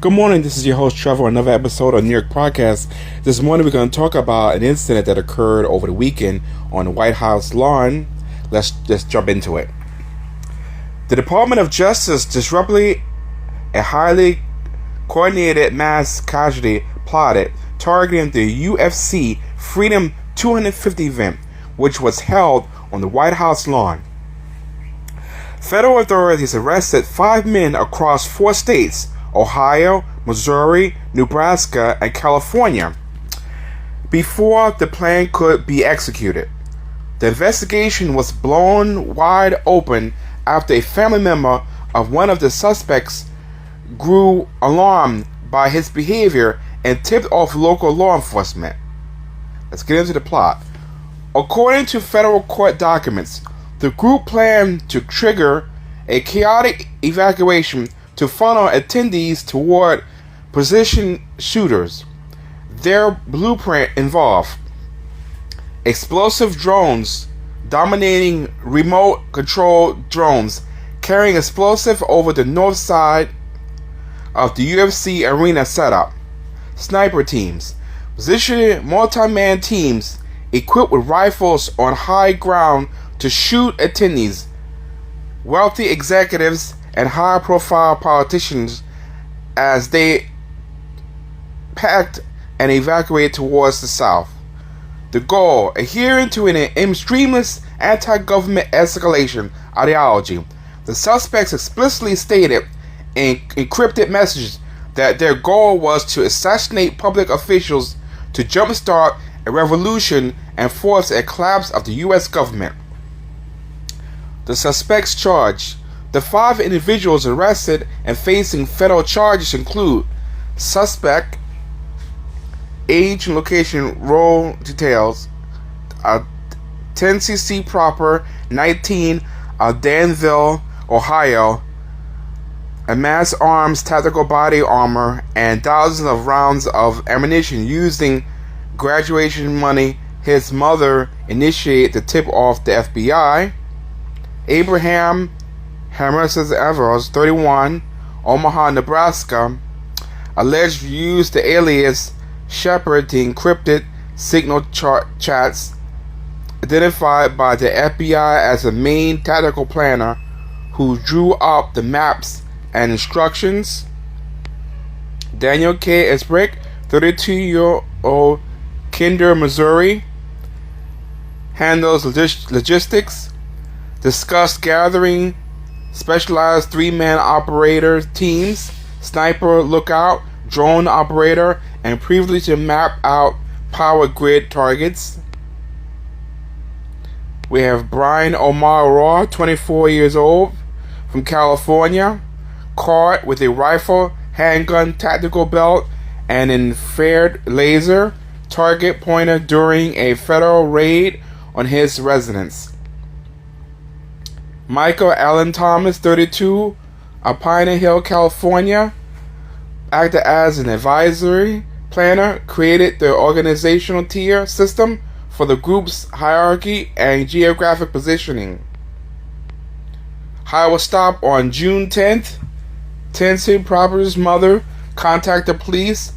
Good morning, this is your host Trevor, another episode of New York Podcast. This morning we're going to talk about an incident that occurred over the weekend on the Whitehouse lawn. Let's just jump into it. The Department of Justice disrupted a highly coordinated mass casualty plotted targeting the UFC Freedom 250 event, which was held on the Whitehouse lawn. Federal authorities arrested 5 men across 4 states: Ohio, Missouri, Nebraska, and California, before the plan could be executed. The investigation was blown wide open after a family member of one of the suspects grew alarmed by his behavior and tipped off local law enforcement. Let's get into the plot. According to federal court documents, the group planned to trigger a chaotic evacuation to funnel attendees toward position shooters. Their blueprint involved explosive drones, dominating remote control drones carrying explosive over the north side of the UFC arena setup, sniper teams, positioning multi-man teams equipped with rifles on high ground to shoot attendees, wealthy executives, and high-profile politicians as they packed and evacuated towards the south. The goal: adhering to an extremist anti-government escalation ideology. The suspects explicitly stated in encrypted messages that their goal was to assassinate public officials, to jumpstart a revolution and force a collapse of the U.S. government. The suspects charged. The 5 individuals arrested and facing federal charges include suspect, age and location, role details, 10cc proper, 19, Danville, Ohio, a mass arms tactical body armor, and thousands of rounds of ammunition using graduation money. His mother initiated the tip off the FBI. Abraham Hammer's Evers, 31, Omaha, Nebraska, alleged to use the alias Shepard to encrypted signal chats, identified by the FBI as the main tactical planner who drew up the maps and instructions. Daniel K. Esbrick, 32-year-old, Kinder, Missouri, handles logistics, discussed gathering specialized 3-man operator teams, sniper, lookout, drone operator, and previously map out power grid targets. We have Brian Omar Raw, 24 years old, from California, caught with a rifle, handgun, tactical belt, and infrared laser target pointer during a federal raid on his residence. Michael Allen Thomas, 32, of Pine Hill, California, acted as an advisory planner, created the organizational tier system for the group's hierarchy and geographic positioning. Hire was stopped on June 10th. Tennessee Proper's mother contacted police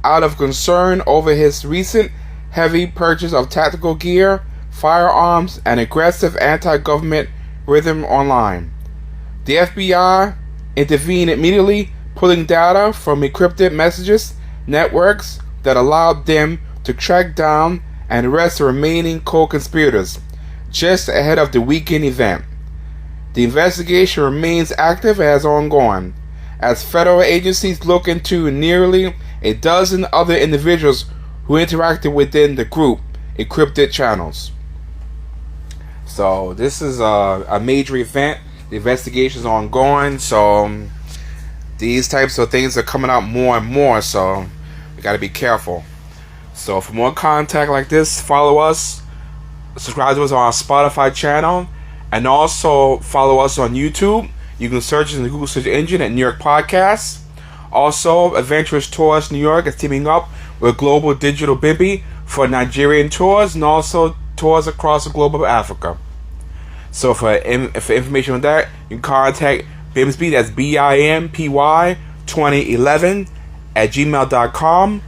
out of concern over his recent heavy purchase of tactical gear, firearms, and aggressive anti-government rhythm online. The FBI intervened immediately, pulling data from encrypted messages networks that allowed them to track down and arrest the remaining co-conspirators just ahead of the weekend event. The investigation remains active as ongoing, as federal agencies look into nearly a dozen other individuals who interacted within the group encrypted channels. So this is a major event. The investigation is ongoing, so these types of things are coming out more and more, so we got to be careful. So for more contact like this, follow us, subscribe to us on our Spotify channel, and also follow us on YouTube. You can search in the Google search engine at New York Podcasts. Also, Adventurous Tours New York is teaming up with Global Digital Bimby for Nigerian tours and also tours across the globe of Africa. So for information on that, you can contact Bimsby, that's BIMPY 2011 at gmail.com,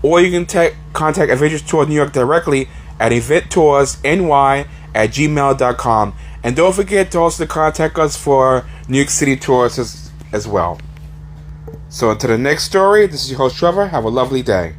or you can contact Adventures Tours New York directly at eventtoursny at gmail.com. And don't forget to also contact us for New York City tours as well. So until the next story, this is your host Trevor. Have a lovely day.